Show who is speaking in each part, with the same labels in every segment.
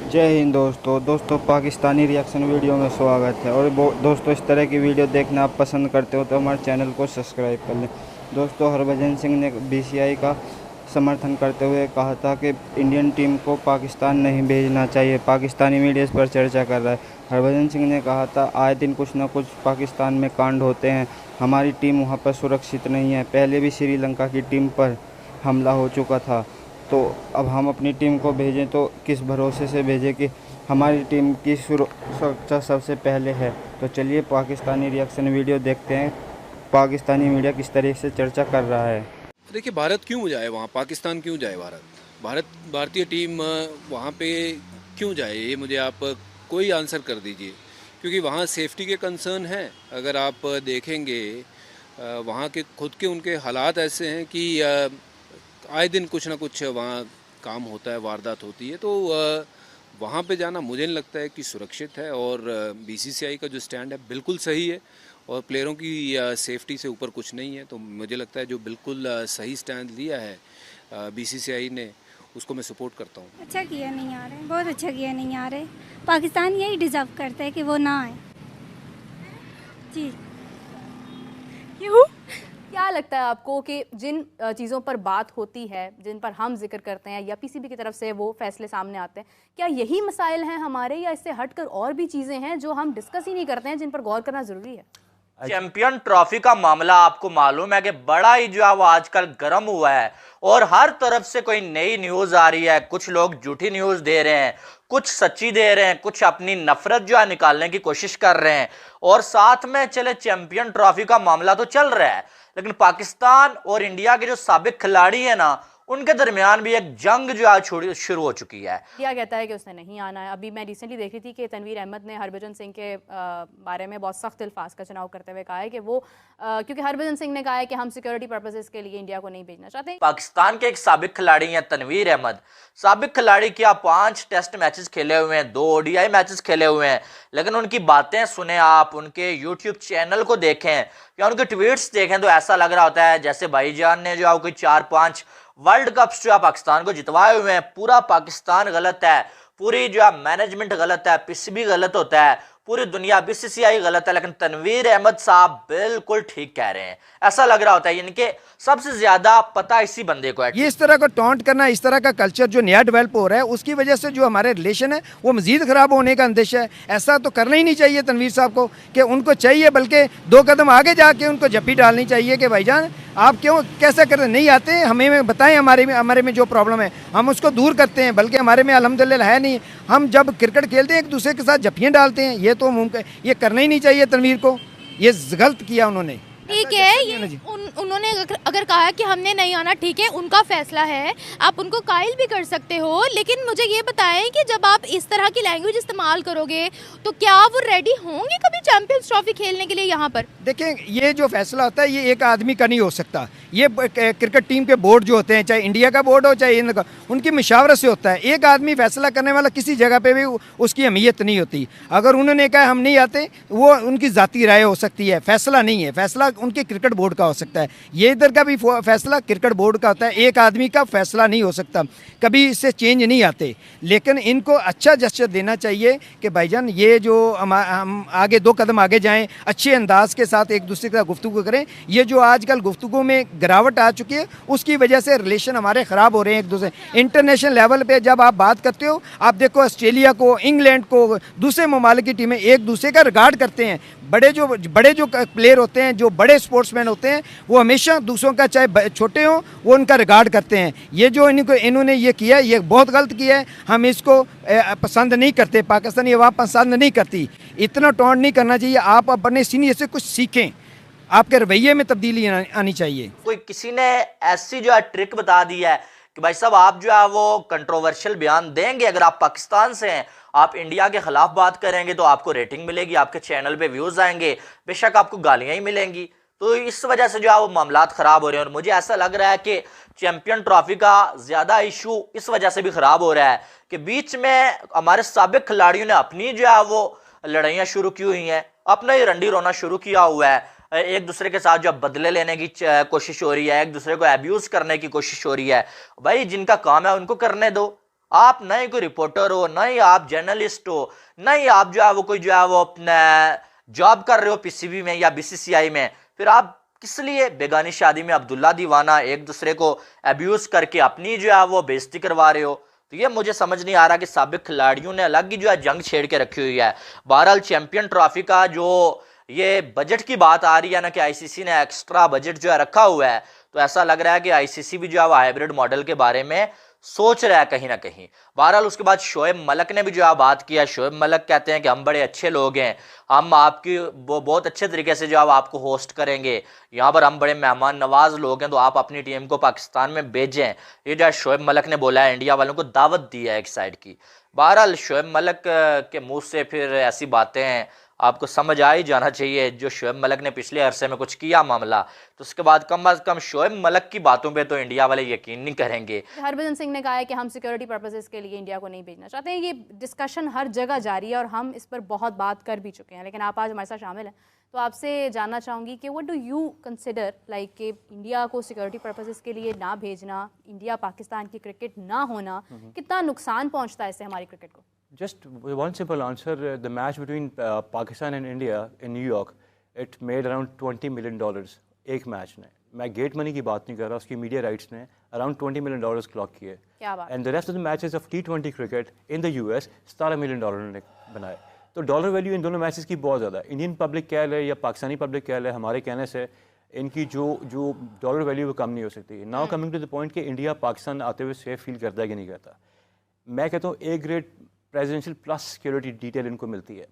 Speaker 1: जय हिंद दोस्तों Pakistani reaction video में स्वागत है। और दोस्तों, इस तरह की वीडियो देखना आप पसंद करते हो तो हमारे चैनल को सब्सक्राइब कर लें। दोस्तों, हरभजन सिंह ने बीसीसीआई का समर्थन करते हुए कहा था कि इंडियन टीम को पाकिस्तान नहीं भेजना चाहिए। पाकिस्तानी मीडिया इस पर चर्चा कर रहा है। हरभजन सिंह ने कहा था, आए दिन कुछ न कुछ पाकिस्तान में कांड होते हैं, हमारी टीम वहाँ पर सुरक्षित नहीं है। पहले भी श्रीलंका की टीम पर हमला हो चुका था, तो अब हम अपनी टीम को भेजें तो किस भरोसे से भेजें कि हमारी टीम की सुरक्षा सबसे पहले है। तो चलिए पाकिस्तानी रिएक्शन वीडियो देखते हैं, पाकिस्तानी मीडिया किस तरह से चर्चा कर रहा है।
Speaker 2: देखिए, भारत क्यों जाए वहाँ, पाकिस्तान क्यों जाए भारतीय टीम वहाँ पे क्यों जाए, ये मुझे आप कोई आंसर कर दीजिए। क्योंकि वहाँ सेफ्टी के कंसर्न हैं। अगर आप देखेंगे वहाँ के खुद के उनके हालात ऐसे हैं कि आए दिन कुछ ना कुछ वहाँ काम होता है, वारदात होती है। तो वहाँ पे जाना मुझे नहीं लगता है कि सुरक्षित है। और बीसीसीआई का जो स्टैंड है बिल्कुल सही है, और प्लेयरों की सेफ्टी से ऊपर कुछ नहीं है। तो मुझे लगता है जो बिल्कुल सही स्टैंड लिया है बीसीसीआई ने, उसको मैं सपोर्ट करता हूँ।
Speaker 3: अच्छा किया नहीं आ रहे, बहुत अच्छा किया नहीं आ रहे। पाकिस्तान यही डिज़र्व करता है कि वो ना आए। जी।
Speaker 4: क्यों? क्या लगता है आपको कि जिन चीज़ों पर बात होती है, जिन पर हम जिक्र करते हैं या पीसीबी की तरफ से वो फैसले सामने आते हैं, क्या यही मसाइल हैं हमारे, या इससे हटकर और भी चीज़ें हैं जो हम डिस्कस ही नहीं करते हैं, जिन पर गौर करना ज़रूरी है?
Speaker 5: चैंपियन ट्रॉफी का मामला आपको मालूम है कि बड़ा ही जो है वो आजकल गर्म हुआ है, और हर तरफ से कोई नई न्यूज आ रही है। कुछ लोग झूठी न्यूज दे रहे हैं, कुछ सच्ची दे रहे हैं, कुछ अपनी नफरत जो है निकालने की कोशिश कर रहे हैं। और साथ में चले चैंपियन ट्रॉफी का मामला तो चल रहा है, लेकिन पाकिस्तान और इंडिया के जो साबिक खिलाड़ी है ना, उनके दरमियान भी एक जंग जो है शुरू हो चुकी है।
Speaker 4: इंडिया कहता है कि उसने नहीं आना है। अभी मैं रिसेंटली देख रही थी कि तनवीर अहमद ने हरभजन सिंह के बारे में बहुत सख्त अल्फाज का चुनाव करते हुए कहा है कि वो क्योंकि हरभजन सिंह ने कहा है कि हम सिक्योरिटी पर्पसेस के लिए इंडिया को नहीं भेजना चाहते।
Speaker 5: पाकिस्तान के एक साबिक खिलाड़ी हैं तनवीर अहमद। साबिक खिलाड़ी क्या 5 टेस्ट मैचेस खेले हुए हैं, 2 ओडीआई मैचेस खेले हुए हैं, लेकिन उनकी बातें सुने आप, उनके यूट्यूब चैनल को देखें या उनके ट्वीट्स देखें तो ऐसा लग रहा होता है जैसे भाईजान ने जो कोई 4-5 वर्ल्ड कप्स जो है पाकिस्तान को जितवाए हुए हैं। पूरा पाकिस्तान गलत है, पूरी जो है मैनेजमेंट गलत है, पीसीबी गलत होता है, पूरी दुनिया बीसीसीआई गलत है, लेकिन तनवीर अहमद साहब बिल्कुल ठीक कह रहे हैं। ऐसा लग रहा होता है इनके सबसे ज्यादा पता इसी बंदे को है।
Speaker 6: ये इस तरह का टॉन्ट करना, इस तरह का कल्चर जो नया डेवलप हो रहा है, उसकी वजह से जो हमारे रिलेशन है वो मजीद खराब होने का अंदेशा है। ऐसा तो करना ही नहीं चाहिए तनवीर साहब को, कि उनको चाहिए बल्कि 2 कदम आगे जाके उनको जप्पी डालनी चाहिए कि भाईजान आप क्यों कैसा कर नहीं आते, हमें बताएं, हमारे में जो प्रॉब्लम है हम उसको दूर करते हैं। बल्कि हमारे में अल्हम्दुलिल्लाह है नहीं, हम जब क्रिकेट खेलते हैं एक दूसरे के साथ जप्पियाँ डालते हैं। ये तो मुमकिन, ये करना ही नहीं चाहिए तनवीर को, ये गलत किया उन्होंने।
Speaker 7: ठीक है, ये उन्होंने अगर कहा कि हमने नहीं आना, ठीक है, उनका फैसला है, आप उनको कायल भी कर सकते हो। लेकिन मुझे ये बताएं कि जब आप इस तरह की लैंग्वेज इस्तेमाल करोगे तो क्या वो रेडी होंगे कभी चैंपियंस ट्रॉफी खेलने के लिए यहाँ पर?
Speaker 6: देखें, ये जो फैसला होता है ये एक आदमी का नहीं हो सकता। ये क्रिकेट टीम के बोर्ड जो होते हैं, चाहे इंडिया का बोर्ड हो चाहे इनका, उनकी मशावरत से होता है। एक आदमी फैसला करने वाला किसी जगह पे भी उसकी अहमियत नहीं होती। अगर उन्होंने कहा हम नहीं आते, वो उनकी ज़ाती राय हो सकती है, फैसला नहीं है। फैसला उनके क्रिकेट बोर्ड का हो सकता है। ये इधर का भी फैसला क्रिकेट बोर्ड का होता है। एक आदमी का फैसला नहीं हो सकता, कभी इससे चेंज नहीं आते। लेकिन इनको अच्छा जस्टिस देना चाहिए कि भाईजान ये जो हम आगे 2 कदम आगे जाएं, अच्छे अंदाज के साथ एक दूसरे के साथ गुफ्तगू करें। ये जो आजकल गुफ्तगू में गिरावट आ चुकी है, उसकी वजह से रिलेशन हमारे ख़राब हो रहे हैं एक दूसरे। इंटरनेशनल लेवल पे जब आप बात करते हो, आप देखो ऑस्ट्रेलिया को, इंग्लैंड को, दूसरे ममालिक की टीमें एक दूसरे का रिगार्ड करते हैं। बड़े जो प्लेयर होते हैं, जो बड़े स्पोर्ट्समैन होते हैं, वो हमेशा दूसरों का, चाहे छोटे हों, वो उनका रिगार्ड करते हैं। ये जो इन्होंने ये किया, ये बहुत गलत किया है। हम इसको पसंद नहीं करते, पाकिस्तानी अवाम पसंद नहीं करती। इतना टॉन्ट नहीं करना चाहिए। आप अपने सीनियर से कुछ सीखें, आपके रवैये में तब्दीली आनी चाहिए।
Speaker 5: कोई किसी ने ऐसी जो है ट्रिक बता दी है कि भाई साहब आप जो है वो कंट्रोवर्शियल बयान देंगे, अगर आप पाकिस्तान से हैं, आप इंडिया के खिलाफ बात करेंगे तो आपको रेटिंग मिलेगी, आपके चैनल पे व्यूज आएंगे, बेशक आपको गालियां ही मिलेंगी। तो इस वजह से जो है वो मामलात खराब हो रहे हैं। और मुझे ऐसा लग रहा है कि चैंपियन ट्रॉफी का ज्यादा इशू इस वजह से भी खराब हो रहा है कि बीच में हमारे साबिक खिलाड़ियों ने अपनी जो है वो लड़ाइयाँ शुरू की हुई हैं, अपना ही रंडी रोना शुरू किया हुआ है। एक दूसरे के साथ जो बदले लेने की कोशिश हो रही है, एक दूसरे को अब्यूज करने की कोशिश हो रही है। भाई जिनका काम है उनको करने दो, आप न ही कोई रिपोर्टर हो, न ही आप जर्नलिस्ट हो, न ही आप जो है वो कोई जो है वो अपना जॉब कर रहे हो पीसीबी में या बीसीसीआई में, फिर आप किस लिए बेगानी शादी में अब्दुल्ला दीवाना एक दूसरे को अब्यूज करके अपनी जो है वो बेइज्जती करवा रहे हो? तो ये मुझे समझ नहीं आ रहा कि साबिक खिलाड़ियों ने अलग ही जो है जंग छेड़ के रखी हुई है। बहरहाल चैंपियन ट्रॉफी का जो ये बजट की बात आ रही है ना कि आईसीसी ने एक्स्ट्रा बजट जो है रखा हुआ है, तो ऐसा लग रहा है कि आईसीसी भी जो है वो हाइब्रिड मॉडल के बारे में सोच रहा है कहीं ना कहीं। बहरहाल उसके बाद शोएब मलिक ने भी जो है बात किया। शोएब मलिक कहते हैं कि हम बड़े अच्छे लोग हैं, हम आपकी बहुत अच्छे तरीके से जो है आपको होस्ट करेंगे, यहाँ पर हम बड़े मेहमान नवाज लोग हैं, तो आप अपनी टीम को पाकिस्तान में भेजें। ये जो है शोएब मलिक ने बोला है, इंडिया वालों को दावत दी है एक साइड की। बहरहाल शोएब मलिक के मुंह से फिर ऐसी बातें हैं, आपको समझ आ ही जाना चाहिए। जो शोएब मलिक ने पिछले अरसे में कुछ किया मामला, तो उसके बाद कम अज कम शोएब मलिक की बातों पे तो इंडिया वाले यकीन नहीं करेंगे।
Speaker 4: हरभजन सिंह ने कहा है कि हम सिक्योरिटी पर्पसेस के लिए इंडिया को नहीं भेजना चाहते हैं। ये डिस्कशन हर जगह जारी है और हम इस पर बहुत बात कर भी चुके हैं, लेकिन आप आज हमारे साथ शामिल हैं, तो आपसे जानना चाहूँगी कि what do you consider like कि इंडिया को सिक्योरिटी पर्पसेस के लिए ना भेजना, इंडिया पाकिस्तान की क्रिकेट ना होना, कितना नुकसान पहुँचता है इससे हमारी क्रिकेट को?
Speaker 8: Just one simple answer. The match between Pakistan and India in New York, it made around $20 million एक मैच ने। मैं गेट मनी की बात नहीं कर रहा, उसकी मीडिया राइट्स ने अराउंड $20 million क्लॉक किए।
Speaker 4: क्या बात।
Speaker 8: And the rest of the matches of T20 cricket in the US $17 million ने बनाए। तो डॉलर वैल्यू इन दोनों मैचेस की बहुत ज़्यादा है। इंडियन पब्लिक कह ले या पाकिस्तानी पब्लिक कह ले, हमारे कहने से इनकी जो डॉलर वैल्यू वो कम नहीं हो सकती। Now coming to the point कि इंडिया पाकिस्तान आते हुए सेफ फील करता है कि नहीं करता, मैं कहता हूँ A grade presidential plus security detail इनको मिलती है।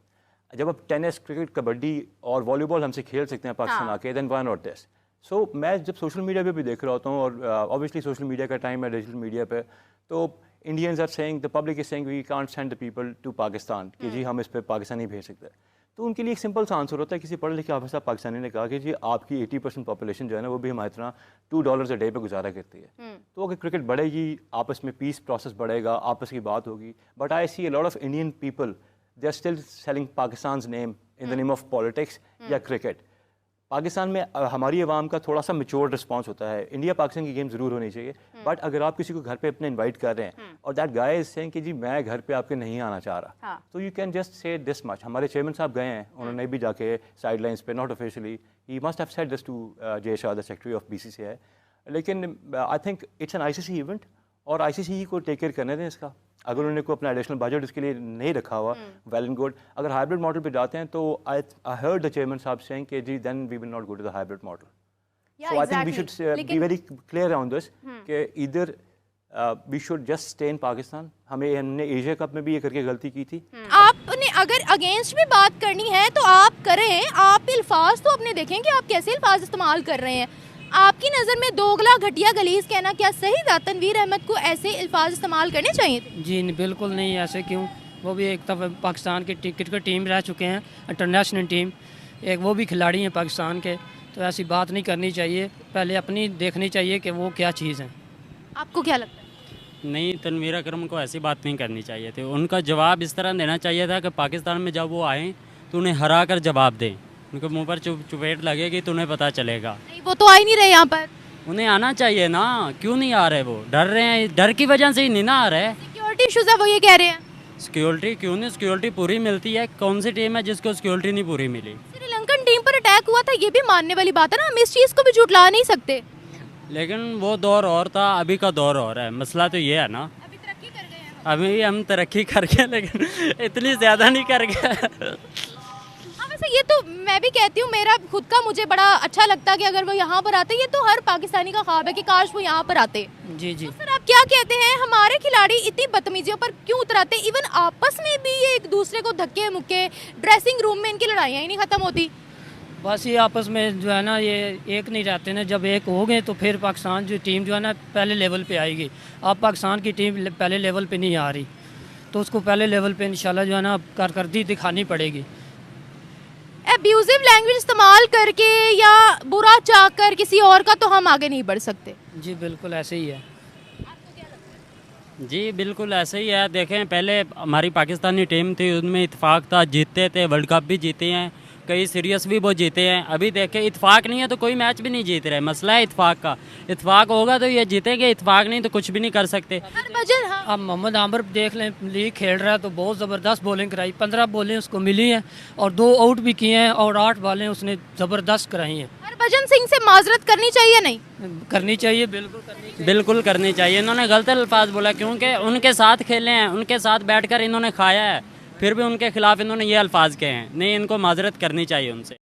Speaker 8: जब अब टेनिस, क्रिकेट, कबड्डी और वॉलीबॉल हमसे खेल सकते हैं पाकिस्तान आके, देन व्हाई नॉट दिस। सो मैं जब सोशल मीडिया पे भी देख रहा होता हूँ, और ऑब्वियसली सोशल मीडिया का टाइम है डिजिटल मीडिया पे, तो Indians are saying, the public is saying we can't send the people to Pakistan, कि जी हम इस पे पाकिस्तान नहीं भेज सकते। तो उनके लिए एक सिंपल सा आंसर होता है, किसी पढ़े लिखे ऑफिसर पाकिस्तानी ने कहा कि जी आपकी 80% पॉपुलेशन जो है ना वो भी हमारी तरह $2 अ डे पे गुजारा करती है। तो अगर क्रिकेट बढ़ेगी, आपस में पीस प्रोसेस बढ़ेगा, आपस की बात होगी, but I see a lot of Indian people they are still selling Pakistan name in the name of politics या क्रिकेट। पाकिस्तान में हमारी आवाम का थोड़ा सा मेच्योर रिस्पांस होता है। इंडिया पाकिस्तान की गेम ज़रूर होनी चाहिए, बट अगर आप किसी को घर पे अपने इनवाइट कर रहे हैं और दैट गाय इज सेइंग कि जी मैं घर पे आपके नहीं आना चाह रहा, तो you can just say this much. हमारे चेयरमैन साहब गए हैं, उन्होंने भी जाके साइड लाइन्स पे, not officially, he must have said this to Jay Shah, the secretary of BCCI, लेकिन I think it's an ICC event और ICC ही को टेक केयर करने दें इसका। अगर उन्होंने कोई अपना एडिशनल बजट इसके लिए नहीं रखा हुआ, वेल एंड गुड। अगर हाइब्रिड मॉडल पे जाते हैं तो आई हर्ड द चेयरमैन साहब सेइंग कि जी then we will not go to the hybrid model. So I think we should be very clear on this कि इधर we should just stay in Pakistan. हमने एशिया कप में भी ये करके गलती की थी।
Speaker 7: आपने अगर अगेंस्ट में बात करनी है तो आप करें, आप अल्फाज तो अपने देखें कि आप कैसे अल्फाज इस्तेमाल कर रहे हैं। आपकी नज़र में दोगला, घटिया, गलीज कहना क्या सही था? तनवीर अहमद को ऐसे अल्फाज इस्तेमाल करने चाहिए थे?
Speaker 9: जी बिल्कुल नहीं, ऐसे क्यों? वो भी एक दफ़ा पाकिस्तान की क्रिकेट टीम रह चुके हैं, इंटरनेशनल टीम, एक वो भी खिलाड़ी हैं पाकिस्तान के, तो ऐसी बात नहीं करनी चाहिए। पहले अपनी देखनी चाहिए कि वो क्या चीज़ है।
Speaker 7: आपको क्या लगता है?
Speaker 10: नहीं, तनवीर अकरम को ऐसी बात नहीं करनी चाहिए थी। उनका जवाब इस तरह देना चाहिए था कि पाकिस्तान में जब वो आए तो उन्हें हरा कर जवाब दें, उनके मुंह पर चुपेट लगेगी तो उन्हें पता चलेगा।
Speaker 7: नहीं, वो तो आ ही नहीं रहे यहाँ पर।
Speaker 10: उन्हें आना चाहिए ना, क्यों नहीं आ रहे? वो डर रहे हैं, डर की वजह से ही नहीं ना आ रहे।
Speaker 7: सिक्योरिटी इश्यूज है, वो ये कह रहे हैं।
Speaker 10: सिक्योरिटी क्यों नहीं? सिक्योरिटी पूरी मिलती है। कौन सी टीम है जिसको सिक्योरिटी नहीं पूरी मिली?
Speaker 7: श्रीलंकन टीम पर अटैक हुआ था, ये भी मानने वाली बात है ना, हम इस चीज़ को भी झुठला नहीं सकते।
Speaker 10: लेकिन वो दौर और था, अभी का दौर और है। मसला तो ये है ना,
Speaker 7: अभी तरक्की कर गए हैं।
Speaker 10: अभी हम तरक्की कर गए, लेकिन इतनी ज़्यादा नहीं कर गए।
Speaker 7: वैसे ये तो मैं भी कहती हूँ, मेरा खुद का मुझे बड़ा अच्छा लगता है कि अगर वो यहाँ पर आते, ये तो हर पाकिस्तानी का ख्वाब है कि काश वो यहाँ पर आते।
Speaker 9: जी जी।
Speaker 7: तो सर आप क्या कहते हैं, हमारे खिलाड़ी इतनी बदतमीजियों पर क्यों उतराते? इवन आपस में भी ये एक दूसरे को धक्के मुक्के, ड्रेसिंग रूम में इनकी लड़ाइयाँ ही नहीं खत्म होती।
Speaker 9: बस ये आपस में जो है ना, ये एक नहीं रहते ना। जब एक हो गए तो फिर पाकिस्तान जो टीम जो है ना पहले लेवल पे आएगी। अब पाकिस्तान की टीम पहले लेवल पे नहीं आ रही, तो उसको पहले लेवल पे इंशाल्लाह जो है ना कारकर्दगी दिखानी पड़ेगी।
Speaker 7: एब्यूजिव लैंग्वेज इस्तेमाल करके या बुरा चाहकर किसी और का तो हम आगे नहीं बढ़ सकते।
Speaker 9: जी बिल्कुल ऐसे ही है।
Speaker 10: जी बिल्कुल ऐसे ही है। देखें, पहले हमारी पाकिस्तानी टीम थी, उनमें इत्तेफाक था, जीतते थे, वर्ल्ड कप भी जीते हैं, कई सीरियस भी वो जीते हैं। अभी देखे इत्फाक नहीं है तो कोई मैच भी नहीं जीत रहे। मसला है इत्फाक का, इत्फाक होगा तो ये जीतेंगे, इत्फाक नहीं तो कुछ भी नहीं कर सकते।
Speaker 7: हरभजन, हाँ,
Speaker 9: अब मोहम्मद आमिर देख लें, लीग खेल रहा है तो बहुत ज़बरदस्त बॉलिंग कराई, 15 बॉलें उसको मिली हैं और 2 आउट भी किए हैं और 8 बॉलें उसने ज़बरदस्त कराई हैं।
Speaker 7: हरभजन सिंह से माजरत करनी चाहिए नहीं?
Speaker 9: करनी चाहिए, बिल्कुल करनी चाहिए।
Speaker 10: बिल्कुल करनी चाहिए। इन्होंने गलत अल्फाज बोला क्योंकि उनके साथ खेले हैं, उनके साथ बैठकर इन्होंने खाया है, फिर भी उनके खिलाफ इन्होंने ये अल्फाज कहे हैं। नहीं, इनको माजरत करनी चाहिए उनसे।